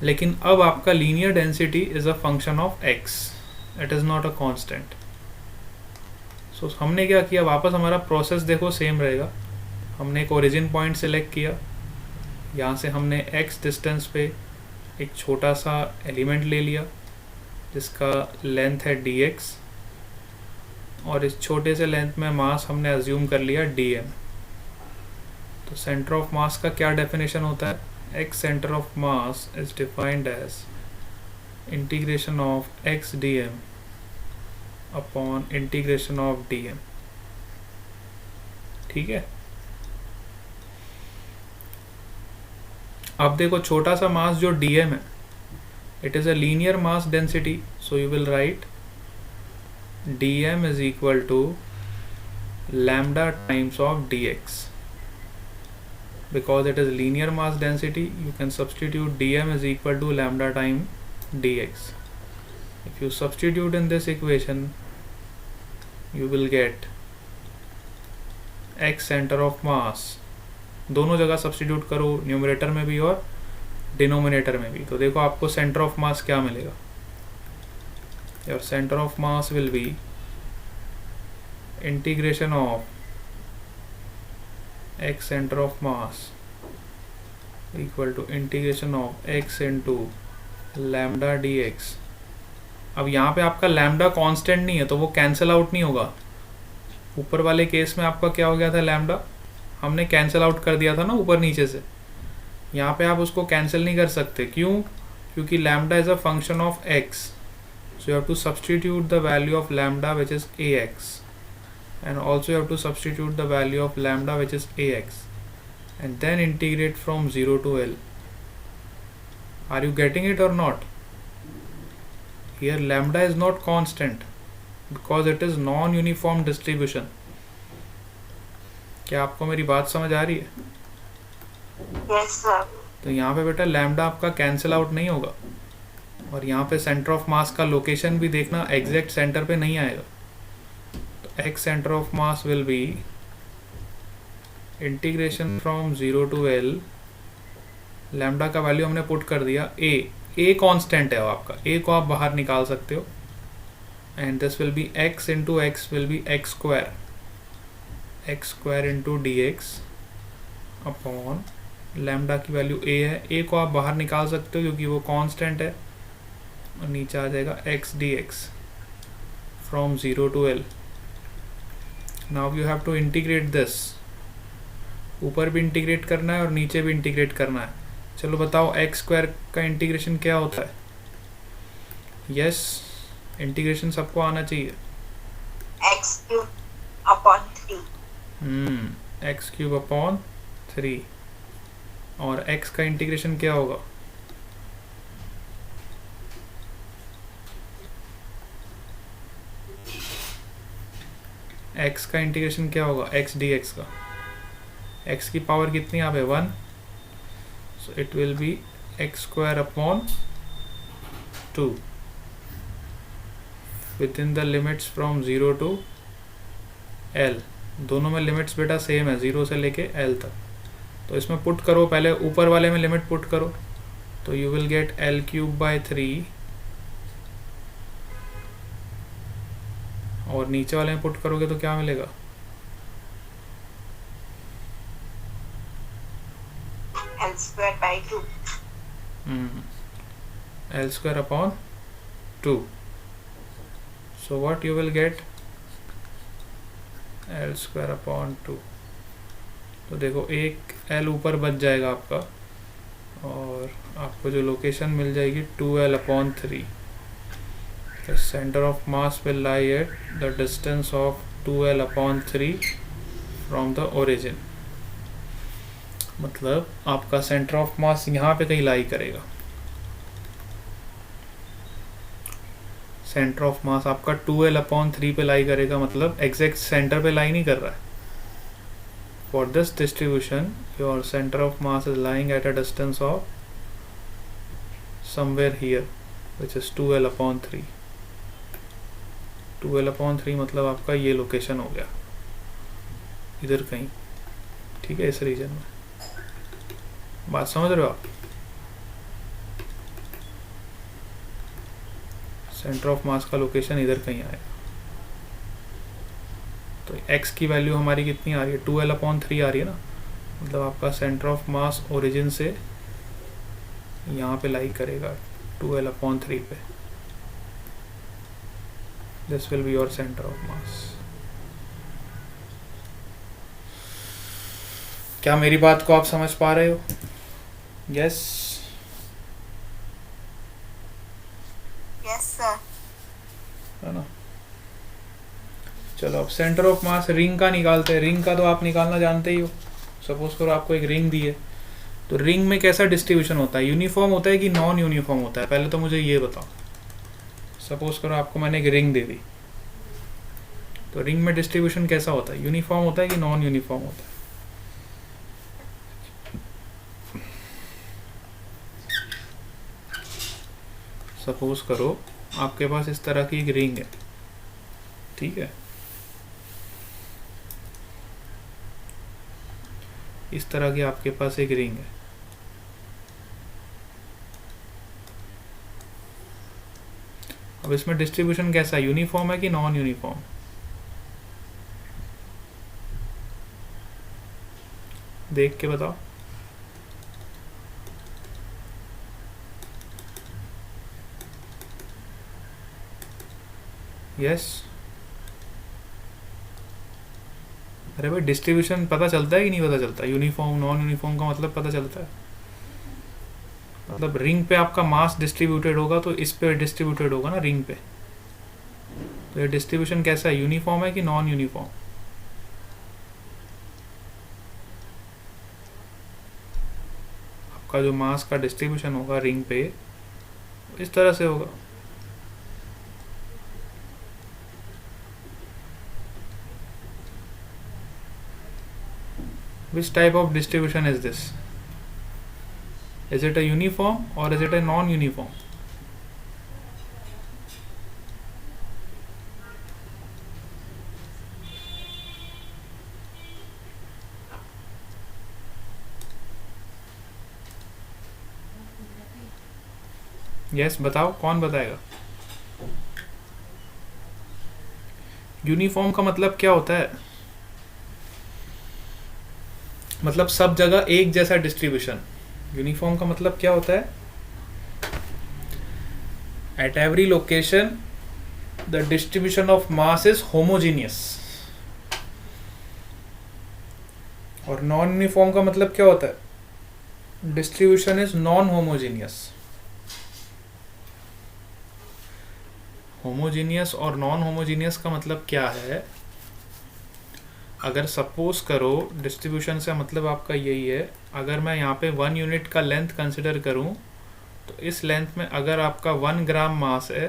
लेकिन अब आपका linear density is a function of x, it is not a constant। so हमने क्या किया? वापस हमारा प्रोसेस देखो सेम रहेगा। हमने एक ओरिजिन पॉइंट सेलेक्ट किया, यहाँ से हमने x डिस्टेंस पे एक छोटा सा एलिमेंट ले लिया जिसका लेंथ है dx, और इस छोटे से लेंथ में मास हमने अज्यूम कर लिया dm। तो सेंटर ऑफ मास का क्या डेफिनेशन होता है? x centre of mass is defined as integration of x dm upon integration of dm। ठीक है? अब देखो छोटा सा मास जो dm है, it is a linear mass density, so you will write dm is equal to lambda times of dx। because it is linear mass density, you can substitute dm is equal to lambda time dx। if you substitute in this equation, you will get x centre of मास, दोनों जगह substitute करो, numerator में भी और denominator में भी, तो देखो आपको सेंटर ऑफ मास क्या मिलेगा. Your centre of mass will be integration of x centre of mass equal to integration of x into lambda dx. अब यहाँ पे आपका लैम्डा कांस्टेंट नहीं है तो वो कैंसिल आउट नहीं होगा. ऊपर वाले केस में आपका क्या हो गया था, लैम्डा हमने कैंसिल आउट कर दिया था ना ऊपर नीचे से. यहाँ पे आप उसको कैंसिल नहीं कर सकते. क्यों? क्योंकि lambda is a function of x, so you have to substitute the value of lambda which is ax, and also you have to substitute the value of lambda which is ax, and then integrate from 0 to L. Are you getting it or not? Here lambda is not constant because it is non-uniform distribution. क्या आपको मेरी बात समझ आ रही है? Yes, sir. तो यहाँ पे बेटा लैम्डा आपका कैंसिल आउट नहीं होगा, और यहाँ पे सेंटर ऑफ मास का लोकेशन भी देखना एग्जैक्ट सेंटर पे नहीं आएगा. तो x centre of mass will be integration from 0 to L. Lambda का वैल्यू हमने पुट कर दिया, a कांस्टेंट है आपका, a को आप बाहर निकाल सकते हो, and this will be x into x will be x square into dx upon lambda की वैल्यू a है, a को आप बाहर निकाल सकते हो क्योंकि वो कांस्टेंट है, और नीचे आ जाएगा x dx from 0 to L. Now you have to integrate this. ऊपर भी इंटीग्रेट करना है और नीचे भी इंटीग्रेट करना है. चलो बताओ x स्क्वायर का इंटीग्रेशन क्या होता है? यस, इंटीग्रेशन सबको आना चाहिए. X cube upon 3. x cube upon 3. और x का इंटीग्रेशन क्या होगा? x का इंटीग्रेशन क्या होगा? x dx का. x की पावर कितनी यहाँ पे? 1. So it will be x square upon 2 within the limits from 0 to L. दोनों में लिमिट्स बेटा सेम है, 0 से लेके L तक. तो इसमें पुट करो, पहले ऊपर वाले में लिमिट पुट करो, तो you will get L cube by 3, और नीचे वाले में पुट करोगे तो क्या मिलेगा? L square by 2. L square upon 2. So what you will get? L square upon 2. तो देखो एक L ऊपर बच जाएगा आपका, और आपको जो लोकेशन मिल जाएगी 2L upon 3. The center of mass will lie at the distance of 2L upon 3 from the origin. मतलब आपका सेंटर ऑफ मास यहाँ पे कहीं लाई करेगा. सेंटर ऑफ मास आपका 2L अपॉन 3 पे लाई करेगा, मतलब एग्जैक्ट सेंटर पे लाई नहीं कर रहा है. For this distribution your centre of mass is lying at a distance of somewhere here which is 2L upon 3. 2L upon 3 मतलब आपका ये लोकेशन हो गया, इधर कहीं. ठीक है, इस रीजन में. बात समझ रहे हो आप? सेंटर ऑफ मास का लोकेशन इधर कहीं आएगा. तो x की वैल्यू हमारी कितनी आ रही है? 2L अपॉन 3 आ रही है ना, मतलब आपका सेंटर ऑफ मास ओरिजिन से यहाँ पे लाई करेगा 2L अपॉन 3 पे. This will be your centre of mass. क्या मेरी बात को आप समझ पा रहे हो? यस. Yes, sir. है ना. चलो अब सेंटर ऑफ मास रिंग का निकालते हैं. रिंग का तो आप निकालना जानते ही हो. सपोज करो आपको एक रिंग दी है, तो रिंग में कैसा डिस्ट्रीब्यूशन होता है? यूनिफॉर्म होता है कि नॉन यूनिफॉर्म होता है? पहले तो मुझे ये बताओ. सपोज करो आपको मैंने एक रिंग दे दी, तो रिंग में डिस्ट्रीब्यूशन कैसा होता है? यूनिफॉर्म होता है कि नॉन यूनिफॉर्म होता है? सपोज करो आपके पास इस तरह की एक रिंग है, ठीक है. इस तरह की आपके पास एक रिंग है। अब इसमें डिस्ट्रीब्यूशन कैसा है, यूनिफॉर्म है कि नॉन यूनिफॉर्म? देख के बताओ। यस। अरे भाई डिस्ट्रीब्यूशन पता चलता है कि नहीं पता चलता? यूनिफॉर्म नॉन यूनिफॉर्म का मतलब पता चलता है। मतलब रिंग पे आपका मास डिस्ट्रीब्यूटेड होगा तो इस पे डिस्ट्रीब्यूटेड होगा ना रिंग पे। तो ये डिस्ट्रीब्यूशन कैसा है, यूनिफॉर्म है कि नॉन यूनिफॉर्म? आपका जो मास का डिस्ट्रीब्यूशन होगा रिंग पे इस तरह से होगा। Which type of distribution is this? Is it a uniform or is it a non-uniform? Yes, बताओ कौन बताएगा? यूनिफॉर्म का मतलब क्या होता है? मतलब सब जगह एक जैसा डिस्ट्रीब्यूशन। यूनिफॉर्म का मतलब क्या होता है? At every location the distribution of mass is homogeneous. और नॉन यूनिफॉर्म का मतलब क्या होता है? Distribution is non homogeneous. Homogeneous और नॉन होमोजीनियस का मतलब क्या है? अगर सपोज करो डिस्ट्रीब्यूशन से मतलब आपका यही है, अगर मैं यहाँ पे 1 यूनिट का लेंथ कंसिडर करूँ तो इस लेंथ में अगर आपका 1 ग्राम मास है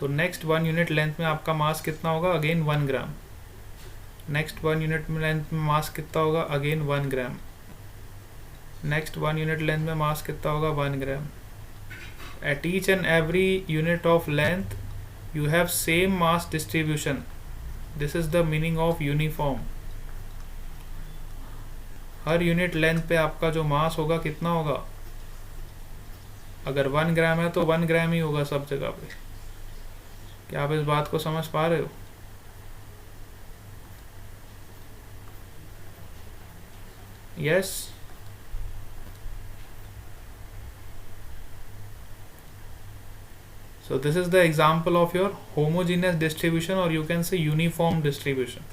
तो नेक्स्ट 1 यूनिट लेंथ में आपका मास कितना होगा? Again 1 gram. Next 1 unit length में मास कितना होगा? Again 1 gram. Next 1 unit length में मास कितना होगा? 1 gram. At each and every unit of length you have same mass distribution. This is the meaning of uniform. Her unit length पे आपका जो मास होगा कितना होगा? अगर 1 ग्राम है तो 1 ग्राम ही होगा सब जगह पे। क्या आप इस बात को समझ पा रहे हो? Yes. So this is the example of your homogeneous distribution, or you can say uniform distribution.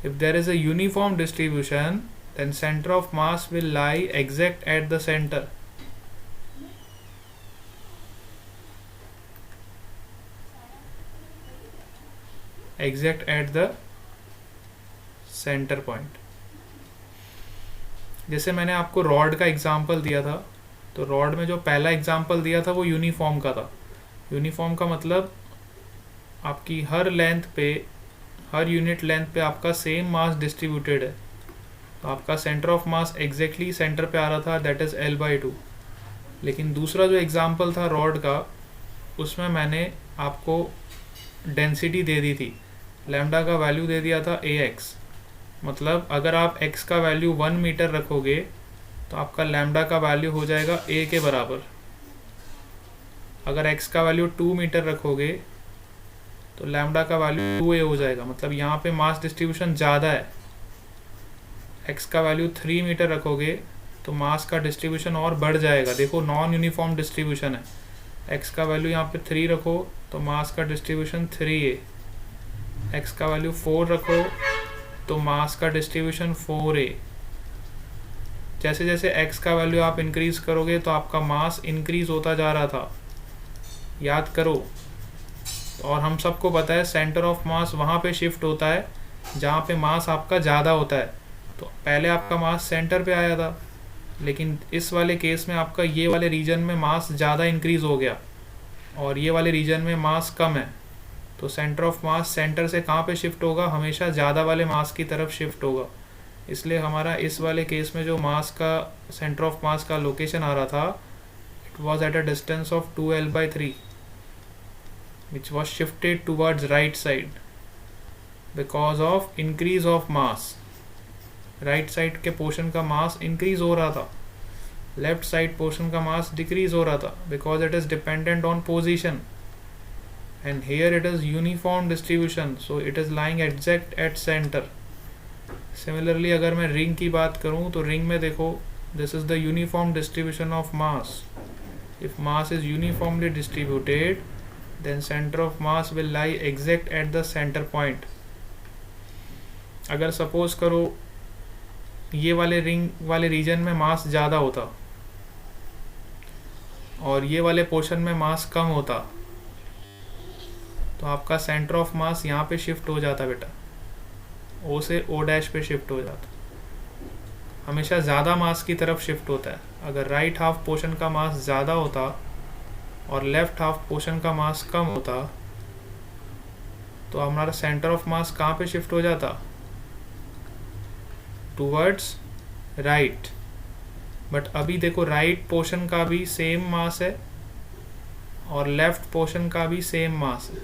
If there is a uniform distribution, then center of mass will lie exact at the center. Exact at the center point. जैसे मैंने आपको rod का example दिया था, तो rod में जो पहला एग्जाम्पल दिया था वो यूनिफॉर्म का था। यूनिफॉर्म का मतलब आपकी हर लेंथ पे, हर यूनिट लेंथ पे आपका सेम मास डिस्ट्रीब्यूटेड है, तो आपका centre of mass exactly centre पे आ रहा था, दैट इज़ L/2। लेकिन दूसरा जो एग्जांपल था रॉड का, उसमें मैंने आपको डेंसिटी दे दी थी, लैम्डा का वैल्यू दे दिया था AX। मतलब अगर आप x का वैल्यू 1 मीटर रखोगे तो आपका लैम्डा का वैल्यू हो जाएगा a के बराबर। अगर x का वैल्यू 2 मीटर रखोगे तो लैम्डा का वैल्यू 2a हो जाएगा। मतलब यहाँ पे मास डिस्ट्रीब्यूशन ज़्यादा है। x का वैल्यू 3 मीटर रखोगे तो मास का डिस्ट्रीब्यूशन और बढ़ जाएगा। देखो नॉन यूनिफॉर्म डिस्ट्रीब्यूशन है। x का वैल्यू यहाँ पे 3 रखो तो मास का डिस्ट्रीब्यूशन 3a। x का वैल्यू 4 रखो तो मास का डिस्ट्रीब्यूशन 4a। जैसे जैसे x का वैल्यू आप इंक्रीज करोगे तो आपका मास इंक्रीज होता जा रहा था, याद करो। और हम सबको पता है सेंटर ऑफ मास वहाँ पे शिफ्ट होता है जहाँ पे मास आपका ज़्यादा होता है। तो पहले आपका मास सेंटर पे आया था, लेकिन इस वाले केस में आपका ये वाले रीजन में मास ज़्यादा इंक्रीज हो गया और ये वाले रीजन में मास कम है। तो सेंटर ऑफ मास सेंटर से कहाँ पे शिफ्ट होगा? हमेशा ज़्यादा वाले मास की तरफ शिफ्ट होगा। इसलिए हमारा इस वाले केस में जो मास का सेंटर ऑफ मास का लोकेशन आ रहा था, it was at a distance of 2L/3 which was shifted towards right side because of increase of mass. Right side के पोर्शन का मास इंक्रीज हो रहा था, लेफ्ट साइड पोर्शन का मास डिक्रीज हो रहा था, because it is dependent on position, and here it is uniform distribution, so it is lying exact at centre. Similarly अगर मैं रिंग की बात करूं तो रिंग में देखो, this is the uniform distribution of mass. If mass is uniformly distributed, then center of mass will lie exact at the center point. अगर suppose करो ये वाले रिंग वाले रीजन में मास ज़्यादा होता और ये वाले पोर्शन में मास कम होता, तो आपका सेंटर ऑफ मास यहाँ पे शिफ्ट हो जाता बेटा, ओ से ओ डैश पे शिफ्ट हो जाता. हमेशा ज़्यादा मास की तरफ शिफ्ट होता है. अगर राइट हाफ पोर्शन का मास ज़्यादा होता और लेफ्ट हाफ पोर्शन का मास कम होता, तो हमारा सेंटर ऑफ मास कहाँ पे शिफ्ट हो जाता? Towards right. बट अभी देखो राइट पोर्शन का भी सेम मास है और लेफ्ट पोर्शन का भी सेम मास है,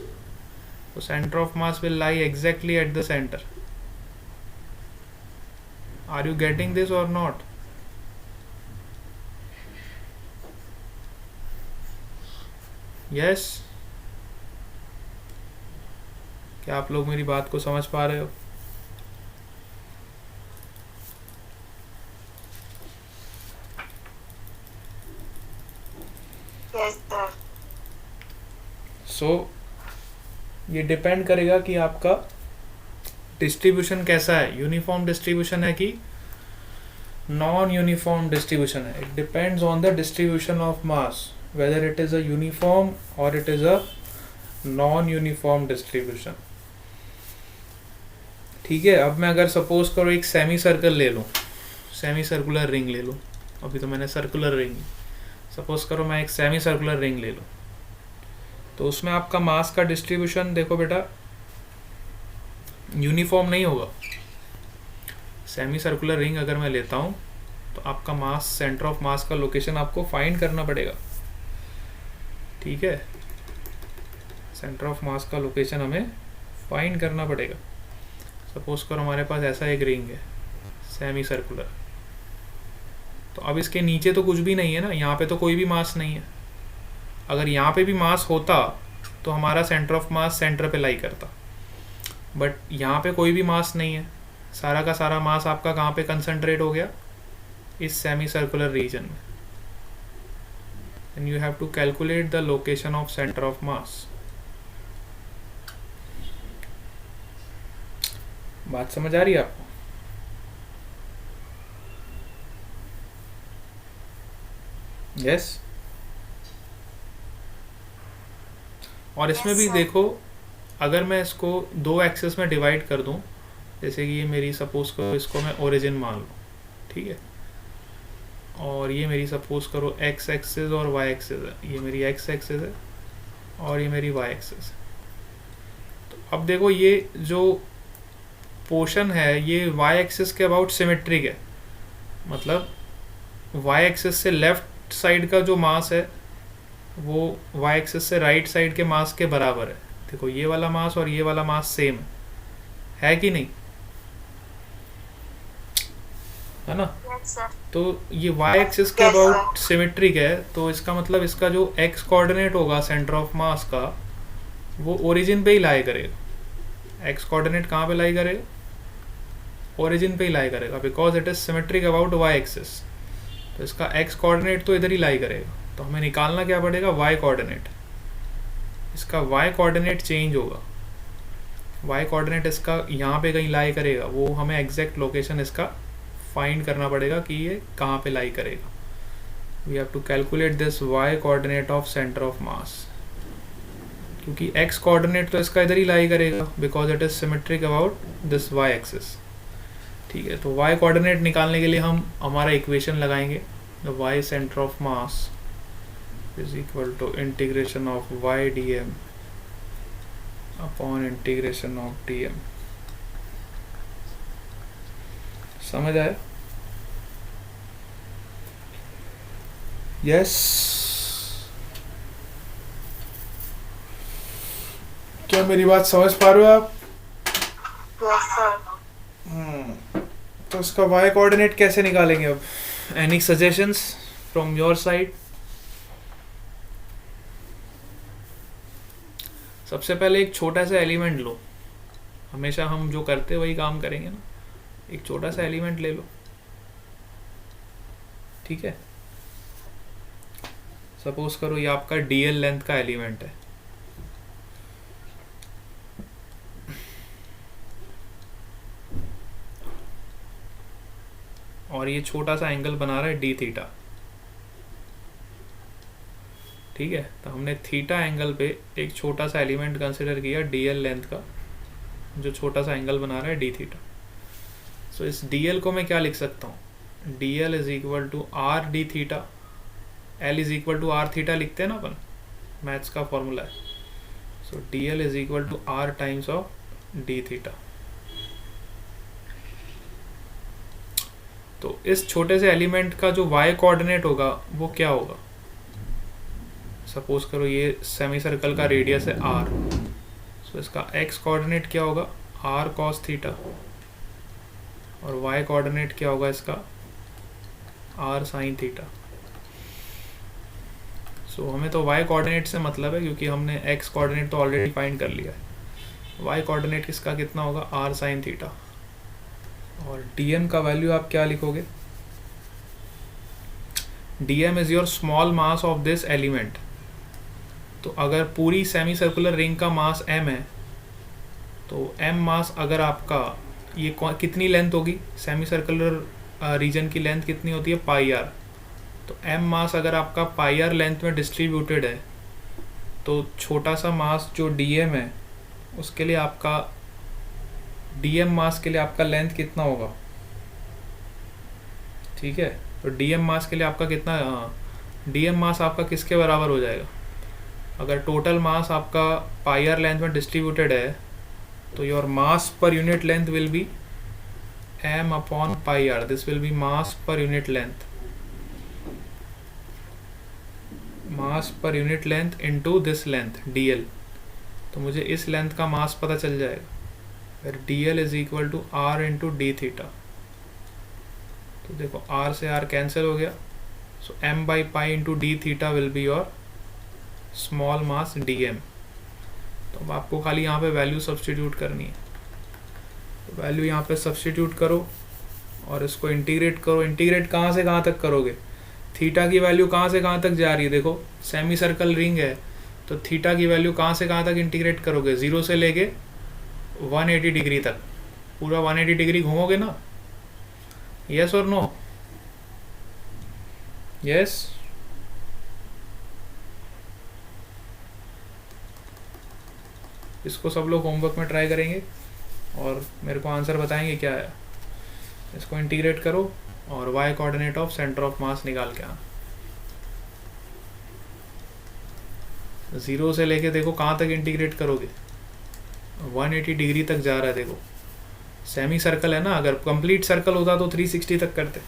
तो centre of mass will lie exactly at the centre. Are you getting this और नॉट? यस? क्या आप लोग मेरी बात को समझ पा रहे हो? Yes, sir. सो ये डिपेंड करेगा कि आपका डिस्ट्रीब्यूशन कैसा है, यूनिफॉर्म डिस्ट्रीब्यूशन है कि नॉन यूनिफॉर्म डिस्ट्रीब्यूशन है. It depends on the distribution of mass, whether it is a uniform or it is a non-uniform distribution. ठीक है. अब मैं अगर सपोज करो एक सेमी सर्कल ले लूँ, सेमी सर्कुलर रिंग ले लूँ, अभी तो मैंने सर्कुलर रिंग, सपोज करो मैं एक सेमी सर्कुलर रिंग ले लूँ, तो उसमें आपका मास का डिस्ट्रीब्यूशन देखो बेटा यूनिफॉर्म नहीं होगा. सेमी सर्कुलर रिंग अगर मैं लेता हूँ तो आपका मास, सेंटर ऑफ मास का लोकेशन आपको फाइंड करना पड़ेगा. ठीक है, सेंटर ऑफ मास का लोकेशन हमें फाइंड करना पड़ेगा. सपोज करो हमारे पास ऐसा एक रिंग है सेमी सर्कुलर, तो अब इसके नीचे तो कुछ भी नहीं है ना, यहाँ पे तो कोई भी मास नहीं है. अगर यहाँ पे भी मास होता तो हमारा सेंटर ऑफ मास सेंटर पे लाई करता, बट यहाँ पे कोई भी मास नहीं है. सारा का सारा मास आपका कहाँ पे कंसंट्रेट हो गया? इस सेमी सर्कुलर रीजन में. and you have to calculate the location of center of mass. बात समझ आ रही है आपको? यस? और इसमें भी देखो, अगर मैं इसको दो एक्सेस में डिवाइड कर दूं, जैसे कि ये मेरी सपोज करो इसको मैं ओरिजिन मान लूँ, ठीक है, और ये मेरी सपोज करो एक्स एक्सिस और वाई एक्सिस है. ये मेरी एक्स एक्सिस है और ये मेरी वाई एक्सिस है. तो अब देखो ये जो पोर्शन है ये वाई एक्सिस के अबाउट सिमेट्रिक है. मतलब वाई एक्सिस से लेफ्ट साइड का जो मास है वो वाई एक्सिस से राइट साइड के मास के बराबर है. देखो ये वाला मास और ये वाला मास सेम है कि नहीं? है ना? Yes, sir. तो ये y एक्सिस के अबाउट सिमेट्रिक है, तो इसका मतलब इसका जो x कोऑर्डिनेट होगा सेंटर ऑफ मास का, वो ओरिजिन पे ही लाई करेगा. x कोऑर्डिनेट कहाँ पे लाई करेगा? ओरिजिन पे ही लाई करेगा, because it is symmetric about y axis. तो इसका x कोऑर्डिनेट तो इधर ही लाई करेगा. तो हमें निकालना क्या पड़ेगा? y coordinate. इसका y कोऑर्डिनेट चेंज होगा. y कोऑर्डिनेट इसका यहाँ पे कहीं लाई करेगा, वो हमें एग्जैक्ट लोकेशन इसका फाइंड करना पड़ेगा कि ये कहाँ पे लाई करेगा. We have to calculate this y coordinate of centre of mass, क्योंकि x कोऑर्डिनेट तो इसका इधर ही लाई करेगा because it is symmetric about this y axis. ठीक है, तो y कोऑर्डिनेट निकालने के लिए हम हमारा इक्वेशन लगाएंगे. y centre of mass is equal to integration of y dm upon integration of dm. समझ आया? यस? क्या मेरी बात समझ पा रहे हो आप? Yes, sir. तो उसका y कोऑर्डिनेट कैसे निकालेंगे अब? Any suggestions from your side? सबसे पहले एक छोटा सा एलिमेंट लो, हमेशा हम जो करते वही काम करेंगे ना। एक छोटा सा एलिमेंट ले लो, ठीक है। सपोज करो ये आपका dl लेंथ का एलिमेंट है, और ये छोटा सा एंगल बना रहा है डी थीटा, ठीक है। तो हमने थीटा एंगल पे एक छोटा सा एलिमेंट कंसिडर किया dl लेंथ का, जो छोटा सा एंगल बना रहा है डी थीटा। सो इस dl को मैं क्या लिख सकता हूँ? dl is equal to r d theta, l is equal to r theta लिखते हैं ना अपन, मैथ्स का फॉर्मूला है। So dl is equal to r times of d theta. तो इस छोटे से एलिमेंट का जो y कोऑर्डिनेट होगा वो क्या होगा? सपोज करो ये सेमी सर्कल का रेडियस है r, सो इसका x कोऑर्डिनेट क्या होगा? r cos थीटा, और y कोऑर्डिनेट क्या होगा इसका? r sin theta. सो हमें तो y कोऑर्डिनेट से मतलब है, क्योंकि हमने x कोऑर्डिनेट तो ऑलरेडी फाइंड कर लिया है। y कोऑर्डिनेट किसका कितना होगा? r sin theta. और dm का वैल्यू आप क्या लिखोगे? dm is your small mass of this element. तो अगर पूरी सेमी सर्कुलर रिंग का मास m है, तो m मास अगर आपका ये कितनी लेंथ होगी? सेमी सर्कुलर रीजन की लेंथ कितनी होती है? पाई आर। तो m मास अगर आपका पाई आर लेंथ में डिस्ट्रीब्यूटेड है, तो छोटा सा मास जो dm है उसके लिए आपका dm मास के लिए आपका लेंथ कितना होगा? ठीक है, तो dm मास के लिए आपका कितना, dm मास आपका किसके बराबर हो जाएगा? अगर टोटल मास आपका पाई आर लेंथ में डिस्ट्रीब्यूटेड है, तो your mass per unit length will be m upon pi r. This will be mass per unit length, mass per unit length into this length dl। तो मुझे इस length का मास पता चल जाएगा, फिर dl is equal to r into d theta. तो देखो r से r कैंसिल हो गया, so m by pi into d theta will be your small mass dm। तो अब आपको खाली यहाँ पे वैल्यू सब्सटीट्यूट करनी है। तो वैल्यू यहाँ पे सब्सटीट्यूट करो और इसको इंटीग्रेट करो। इंटीग्रेट कहाँ से कहाँ तक करोगे? थीटा की वैल्यू कहाँ से कहाँ तक जा रही है? देखो सेमी सर्कल रिंग है, तो थीटा की वैल्यू कहाँ से कहाँ तक इंटीग्रेट करोगे? 0 से लेके 180 डिग्री तक, पूरा 180 डिग्री घूमोगे ना? यस और नो? यस। इसको सब लोग होमवर्क में ट्राई करेंगे और मेरे को आंसर बताएंगे क्या है। इसको इंटीग्रेट करो और y coordinate of centre of मास निकाल के आना। 0 से लेके देखो कहाँ तक इंटीग्रेट करोगे? 180 डिग्री तक जा रहा है। देखो सेमी सर्कल है ना, अगर कंप्लीट सर्कल होता तो 360 तक करते,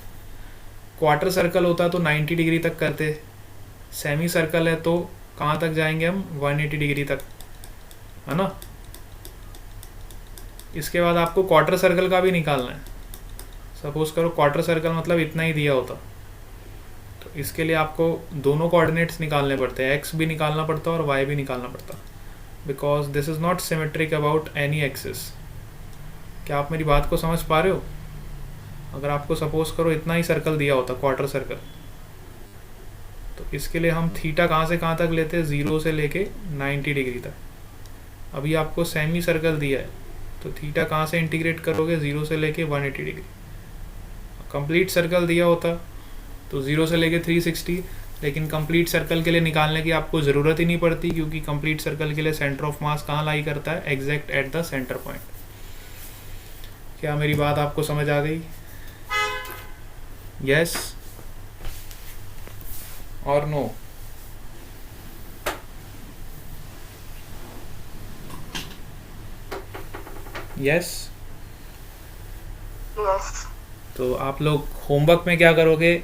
क्वार्टर सर्कल होता तो 90 डिग्री तक करते, सेमी सर्कल है तो कहाँ तक जाएंगे हम? 180 डिग्री तक, है ना। इसके बाद आपको क्वार्टर सर्कल का भी निकालना है। सपोज करो क्वार्टर सर्कल मतलब इतना ही दिया होता, तो इसके लिए आपको दोनों कोऑर्डिनेट्स निकालने पड़ते हैं, x भी निकालना पड़ता है और y भी निकालना पड़ता, because this is not symmetric about any axis. क्या आप मेरी बात को समझ पा रहे हो? अगर आपको सपोज करो इतना ही सर्कल दिया होता, क्वार्टर सर्कल, तो इसके लिए हम थीटा कहाँ से कहाँ तक लेते हैं? 0 से लेके 90 डिग्री तक। अभी आपको सेमी सर्कल दिया है, तो थीटा कहाँ से इंटीग्रेट करोगे? 0 से लेके 180 डिग्री। कंप्लीट सर्कल दिया होता तो 0 से लेके 360, लेकिन कंप्लीट सर्कल के लिए निकालने की आपको ज़रूरत ही नहीं पड़ती, क्योंकि कंप्लीट सर्कल के लिए सेंटर ऑफ मास कहाँ लाई करता है? Exact eight the centre point. क्या मेरी बात आपको समझ आ गई? यस और नो? यस। Yes. तो आप लोग होमवर्क में क्या करोगे?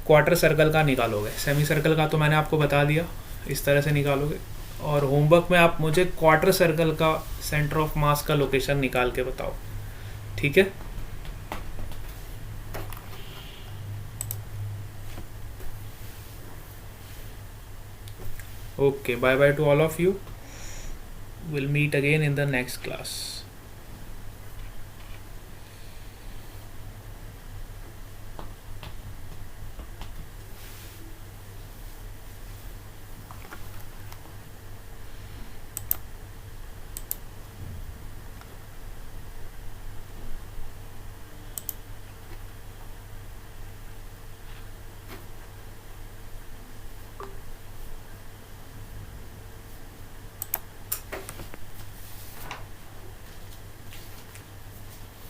क्वार्टर सर्कल का निकालोगे। सेमी सर्कल का तो मैंने आपको बता दिया, इस तरह से निकालोगे। और होमवर्क में आप मुझे क्वार्टर सर्कल का सेंटर ऑफ मास का लोकेशन निकाल के बताओ, ठीक है? Okay, bye bye to all of you. We'll meet again in the next class.